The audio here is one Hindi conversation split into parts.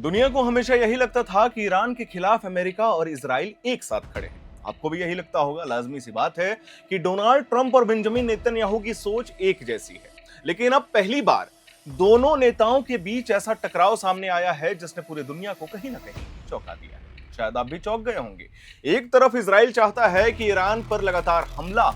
दुनिया को हमेशा यही लगता था कि ईरान के खिलाफ अमेरिका और इजराइल एक साथ खड़े हैं। आपको भी यही लगता होगा, लाजमी सी बात है कि डोनाल्ड ट्रंप और बेंजामिन नेतन्याहू की सोच एक जैसी है। लेकिन अब पहली बार दोनों नेताओं के बीच ऐसा टकराव सामने आया है जिसने पूरी दुनिया को कहीं ना कहीं चौंका दिया है। शायद आप भी चौंक गए होंगे। एक तरफ इजराइल चाहता है कि ईरान पर लगातार हमला,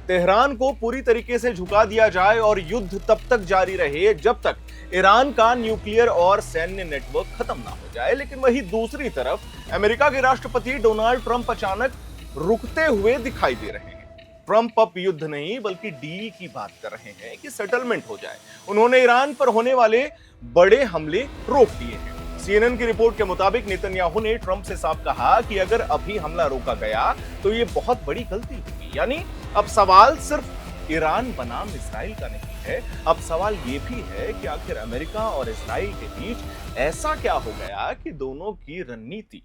तेहरान को पूरी तरीके से झुका दिया जाए और युद्ध तब तक जारी रहे जब तक ईरान का न्यूक्लियर और सैन्य नेटवर्क खत्म ना हो जाए। लेकिन वहीं दूसरी तरफ अमेरिका के राष्ट्रपति डोनाल्ड ट्रंप अचानक रुकते हुए दिखाई दे रहे हैं। ट्रंप अब युद्ध नहीं बल्कि डील की बात कर रहे हैं कि सेटलमेंट हो जाए। उन्होंने ईरान पर होने वाले बड़े हमले रोक दिए हैं। सीएनएन की रिपोर्ट के मुताबिक नेतन्याहू ने ट्रंप से साफ कहा कि अगर अभी हमला रोका गया तो ये बहुत बड़ी गलती होगी। यानी अब सवाल सिर्फ ईरान बनाम इजराइल का नहीं है, अब सवाल ये भी है कि आखिर अमेरिका और इजराइल के बीच ऐसा क्या हो गया कि दोनों की रणनीति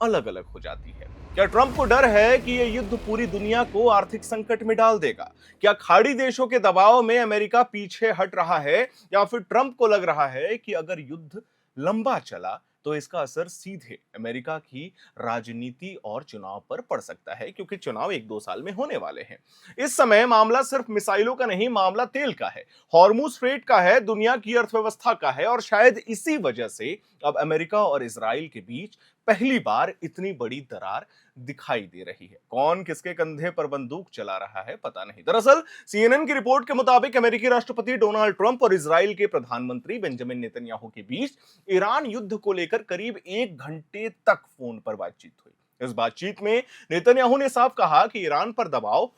अलग अलग हो जाती है। क्या ट्रंप को डर है कि यह युद्ध पूरी दुनिया को आर्थिक संकट में डाल देगा? क्या खाड़ी देशों के दबाव में अमेरिका पीछे हट रहा है, या फिर ट्रंप को लग रहा है कि अगर युद्ध लंबा चला तो इसका असर सीधे अमेरिका की राजनीति और चुनाव पर पड़ सकता है, क्योंकि चुनाव 1-2 साल में होने वाले हैं। इस समय मामला सिर्फ मिसाइलों का नहीं, मामला तेल का है, हॉर्मुज स्ट्रेट का है, दुनिया की अर्थव्यवस्था का है। और शायद इसी वजह से अब अमेरिका और इजराइल के बीच पहली बार इतनी बड़ी दरार दिखाई दे रही है। कौन किसके कंधे पर बंदूक चला रहा है पता नहीं। दरअसल सीएनएन की रिपोर्ट के मुताबिक अमेरिकी राष्ट्रपति डोनाल्ड ट्रंप और इजराइल के प्रधानमंत्री बेंजामिन नेतन्याहू के बीच ईरान युद्ध को लेकर करीब 1 घंटे तक फोन पर बातचीत हुई। इस बातचीत में नेतन्याहू ने साफ कहा कि ईरान पर दबाव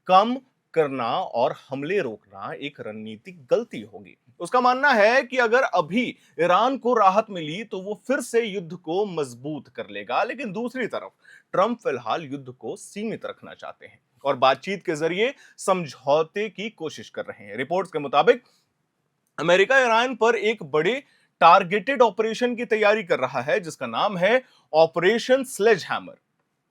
कम करना और हमले रोकना एक रणनीतिक गलती होगी। उसका मानना है कि अगर अभी ईरान को राहत मिली तो वो फिर से युद्ध को मजबूत कर लेगा। लेकिन दूसरी तरफ ट्रंप फिलहाल युद्ध को सीमित रखना चाहते हैं और बातचीत के जरिए समझौते की कोशिश कर रहे हैं। रिपोर्ट्स के मुताबिक अमेरिका ईरान पर एक बड़े टारगेटेड ऑपरेशन की तैयारी कर रहा है जिसका नाम है ऑपरेशन स्लेजहैमर।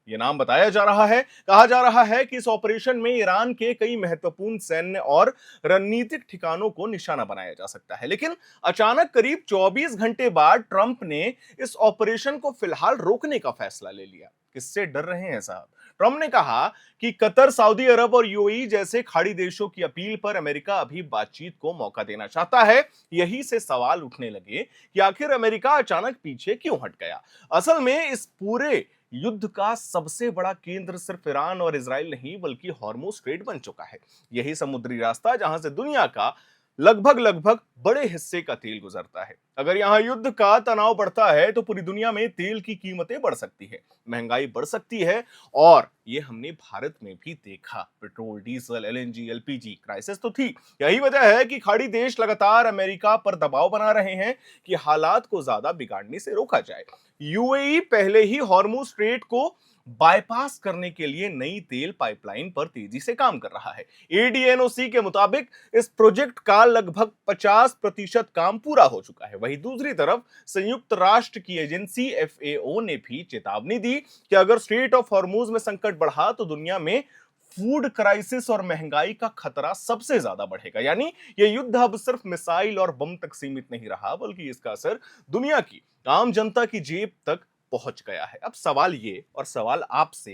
यह नाम बताया जा रहा है, कहा जा रहा है कि इस ऑपरेशन में ईरान के कई महत्वपूर्ण सैन्य और रणनीतिक ठिकानों को निशाना बनाया जा सकता है। लेकिन अचानक करीब 24 घंटे बाद ट्रंप ने इस ऑपरेशन को फिलहाल रोकने का फैसला ले लिया। किससे डर रहे हैं साहब? ट्रंप ने कहा कि कतर, सऊदी अरब और यूएई जैसे खाड़ी देशों की अपील पर अमेरिका अभी बातचीत को मौका देना चाहता है। यही से सवाल उठने लगे कि आखिर अमेरिका अचानक पीछे क्यों हट गया। असल में इस पूरे युद्ध का सबसे बड़ा केंद्र सिर्फ ईरान और इजराइल नहीं बल्कि हॉर्मुज स्ट्रेट बन चुका है। यही समुद्री रास्ता जहां से दुनिया का लगभग बड़े हिस्से का तेल गुजरता है। अगर यहां युद्ध का तनाव बढ़ता है तो पूरी दुनिया में तेल की कीमतें बढ़ सकती है, महंगाई बढ़ सकती है। और ये हमने भारत में भी देखा, petrol, diesel, LNG, LPG crisis तो थी। यही वजह है कि खाड़ी देश लगातार अमेरिका पर दबाव बना रहे हैं कि हालात को ज्यादा बिगाड़ने से रोका जाए। यूएई पहले ही हॉर्मुज स्ट्रेट को बाईपास करने के लिए नई तेल पाइपलाइन पर तेजी से काम कर रहा है। एडीएनओसी के मुताबिक इस प्रोजेक्ट का लगभग 50% काम पूरा हो चुका है। वहीं दूसरी तरफ संयुक्त राष्ट्र की एजेंसी एफएओ ने भी चेतावनी दी कि अगर स्ट्रेट ऑफ हॉर्मुज में संकट बढ़ा तो दुनिया में फूड क्राइसिस और महंगाई का खतरा सबसे ज्यादा बढ़ेगा। यानी यह युद्ध अब सिर्फ मिसाइल और बम तक सीमित नहीं रहा बल्कि इसका असर दुनिया की आम जनता की जेब तक पहुंच गया है। अब सवाल ये और सवाल आपसे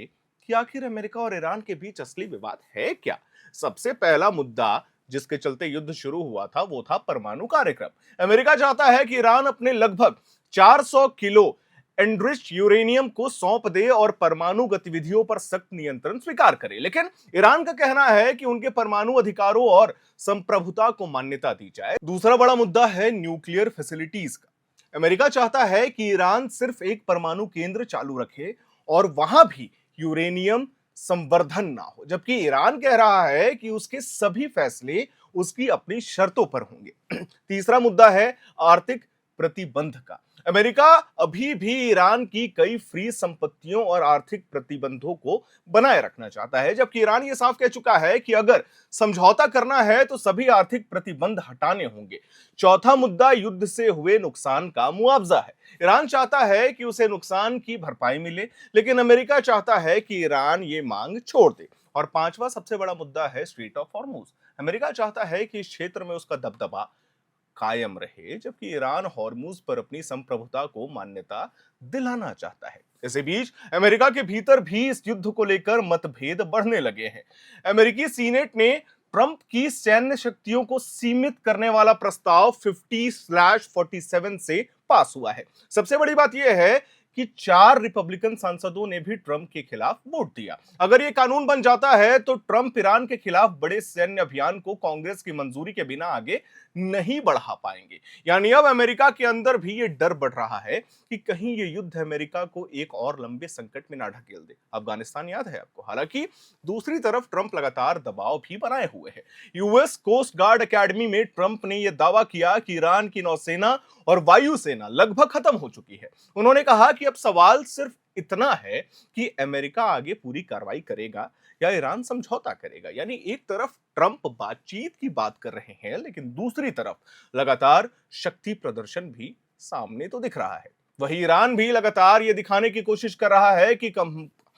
कि आखिर अमेरिका और ईरान के बीच असली विवाद है क्या? सबसे पहला मुद्दा जिसके चलते युद्ध शुरू हुआ था वो था परमाणु कार्यक्रम। अमेरिका चाहता है कि ईरान अपने लगभग 400 किलो एनरिच्ड यूरेनियम को सौंप दे और परमाणु गतिविधियों पर सख्त नियंत्रण स्वीकार करे। लेकिन ईरान का कहना है कि उनके परमाणु अधिकारों और संप्रभुता को मान्यता दी जाए। दूसरा बड़ा मुद्दा है न्यूक्लियर फैसिलिटीज का। अमेरिका चाहता है कि ईरान सिर्फ एक परमाणु केंद्र चालू रखे और वहां भी यूरेनियम संवर्धन ना हो, जबकि ईरान कह रहा है कि उसके सभी फैसले उसकी अपनी शर्तों पर होंगे। तीसरा मुद्दा है आर्थिक प्रतिबंध का। अमेरिका अभी भी ईरान की कई फ्री संपत्तियों और आर्थिक प्रतिबंधों को बनाए रखना चाहता है, जबकि ईरान ये साफ कह चुका है कि अगर समझौता करना है तो सभी आर्थिक प्रतिबंध हटाने होंगे। चौथा मुद्दा युद्ध से हुए नुकसान का मुआवजा है। ईरान चाहता है कि उसे नुकसान की भरपाई मिले, लेकिन अमेरिका चाहता है कि ईरान ये मांग छोड़ दे। और पांचवा सबसे बड़ा मुद्दा है स्ट्रेट ऑफ हॉर्मुज। अमेरिका चाहता है कि इस क्षेत्र में उसका दबदबा कायम रहे, जबकि ईरान हॉर्मुज पर अपनी संप्रभुता को मान्यता दिलाना चाहता है। इसी बीच अमेरिका के भीतर भी इस युद्ध को लेकर मतभेद बढ़ने लगे हैं। अमेरिकी सीनेट ने ट्रंप की सैन्य शक्तियों को सीमित करने वाला प्रस्ताव 50/47 से पास हुआ है। सबसे बड़ी बात यह है कि 4 रिपब्लिकन सांसदों ने भी ट्रंप के खिलाफ वोट दिया। अगर यह कानून बन जाता है तो ट्रंप ईरान के खिलाफ बड़े सैन्य अभियान को कांग्रेस की मंजूरी के बिना आगे नहीं बढ़ा पाएंगे। यानी अब अमेरिका के अंदर भी यह डर बढ़ रहा है कि कहीं यह युद्ध अमेरिका को एक और लंबे संकट में ना ढकेल दे। अफगानिस्तान याद है आपको। हालांकि दूसरी तरफ ट्रंप लगातार दबाव भी बनाए हुए है। यूएस कोस्ट गार्ड एकेडमी में ट्रंप ने यह दावा किया कि ईरान की नौसेना और वायुसेना लगभग खत्म हो चुकी है। उन्होंने कहा कि अब सवाल सिर्फ इतना है कि अमेरिका आगे पूरी कार्रवाई करेगा या ईरान समझौता करेगा। यानी एक तरफ ट्रंप बातचीत की बात कर रहे हैं, लेकिन दूसरी तरफ लगातार शक्ति प्रदर्शन भी सामने तो दिख रहा है। वहीं ईरान भी लगातार ये दिखाने की कोशिश कर रहा है कि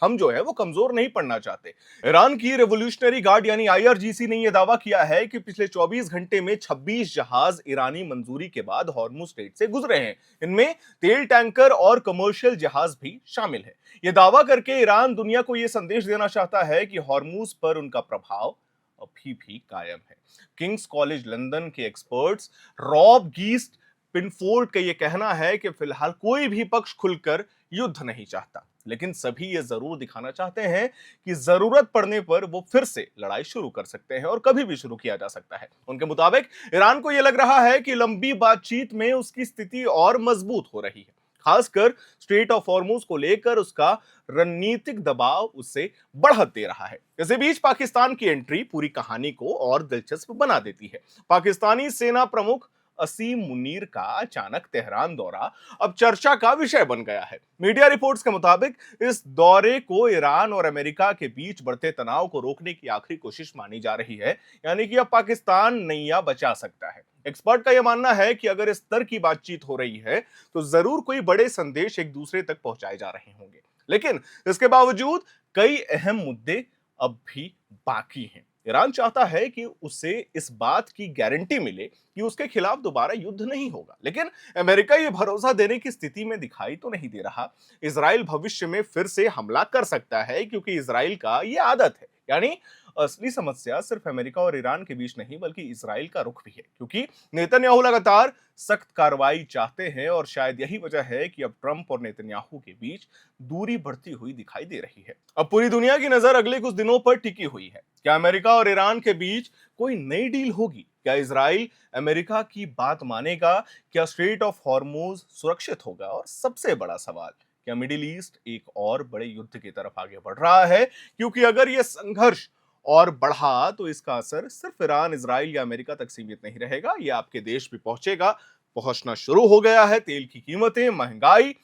हम जो है वो कमजोर नहीं पड़ना चाहते। ईरान की रेवोल्यूशनरी गार्ड यानी आईआरजीसी ने यह दावा किया है कि पिछले 24 घंटे में 26 जहाज ईरानी मंजूरी के बाद हॉर्मुज स्ट्रेट से गुजरे हैं। इनमें तेल टैंकर और कमर्शियल जहाज भी शामिल है। यह दावा करके ईरान दुनिया को यह संदेश देना चाहता है कि हॉर्मुज पर उनका प्रभाव अभी भी कायम है। किंग्स कॉलेज लंदन के एक्सपर्ट्स रॉब गीस्ट पिनफोर्ड का यह कहना है कि फिलहाल कोई भी पक्ष खुलकर युद्ध नहीं चाहता, लेकिन सभी ये जरूर दिखाना चाहते हैं कि जरूरत पड़ने पर वो फिर से लड़ाई शुरू कर सकते हैं और कभी भी शुरू किया जा सकता है। उनके मुताबिक ईरान को यह लग रहा है कि लंबी बातचीत में उसकी स्थिति और मजबूत हो रही है। खासकर स्ट्रेट ऑफ हॉर्मुज को लेकर उसका रणनीतिक दबाव उससे बढ़त दे रहा है। इसी बीच पाकिस्तान की एंट्री पूरी कहानी को और दिलचस्प बना देती है। पाकिस्तानी सेना प्रमुख असीम मुनीर का अचानक तेहरान दौरा अब चर्चा का विषय बन गया है। मीडिया रिपोर्ट्स के मुताबिक इस दौरे को ईरान और अमेरिका के बीच बढ़ते तनाव को रोकने की आखिरी कोशिश मानी जा रही है। यानी कि अब पाकिस्तान नैया बचा सकता है। एक्सपर्ट का यह मानना है कि अगर इस तरह की बातचीत हो रही है तो जरूर कोई बड़े संदेश एक दूसरे तक पहुंचाए जा रहे होंगे, लेकिन इसके बावजूद कई अहम मुद्दे अब भी बाकी हैं। ईरान चाहता है कि उसे इस बात की गारंटी मिले कि उसके खिलाफ दोबारा युद्ध नहीं होगा, लेकिन अमेरिका ये भरोसा देने की स्थिति में दिखाई तो नहीं दे रहा। इजराइल भविष्य में फिर से हमला कर सकता है क्योंकि इजराइल का ये आदत है। यानी असली समस्या सिर्फ अमेरिका और ईरान के बीच नहीं बल्कि इजराइल का रुख भी है, क्योंकि नेतन्याहू लगातार सख्त कार्रवाई चाहते हैं और शायद यही वजह है कि अब ट्रंप और नेतन्याहू के बीच दूरी बढ़ती हुई दिखाई दे रही है। अब पूरी दुनिया की नजर अगले कुछ दिनों पर टिकी हुई है। क्या अमेरिका और ईरान के बीच कोई नई डील होगी? क्या इजराइल अमेरिका की बात मानेगा? क्या स्ट्रेट ऑफ हॉर्मुज सुरक्षित होगा? और सबसे बड़ा सवाल, क्या मिडिल ईस्ट एक और बड़े युद्ध की तरफ आगे बढ़ रहा है? क्योंकि अगर यह संघर्ष और बढ़ा तो इसका असर सिर्फ ईरान, इजराइल या अमेरिका तक सीमित नहीं रहेगा, यह आपके देश भी पहुंचेगा, पहुंचना शुरू हो गया है। तेल की कीमतें, महंगाई,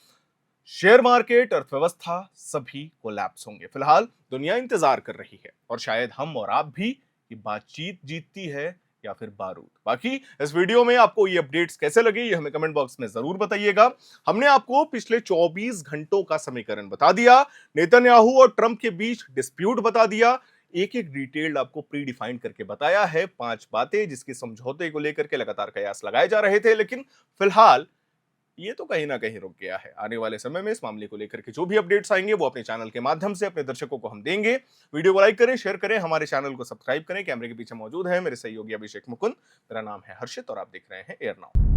शेयर मार्केट, अर्थव्यवस्था सभी कोलैप्स होंगे। फिलहाल दुनिया इंतजार कर रही है और शायद हम और आप भी कि बातचीत जीतती है या फिर बारूद। बाकी इस वीडियो में आपको ये अपडेट्स कैसे लगे ये हमें कमेंट बॉक्स में जरूर बताइएगा। हमने आपको पिछले 24 घंटों का समीकरण बता दिया, नेतन्याहू और ट्रंप के बीच डिस्प्यूट बता दिया, एक एक डिटेल आपको प्री डिफाइंड करके बताया है। 5 बातें जिसके समझौते को लेकर के लगातार कयास लगाए जा रहे थे, लेकिन फिलहाल ये तो कहीं ना कहीं रुक गया है। आने वाले समय में इस मामले को लेकर के जो भी अपडेट्स आएंगे वो अपने चैनल के माध्यम से अपने दर्शकों को हम देंगे। वीडियो को लाइक करें, शेयर करें, हमारे चैनल को सब्सक्राइब करें। कैमरे के पीछे मौजूद है मेरे सहयोगी अभिषेक मुकुंद। मेरा नाम है हर्षित और आप देख रहे हैं एयर नाउ।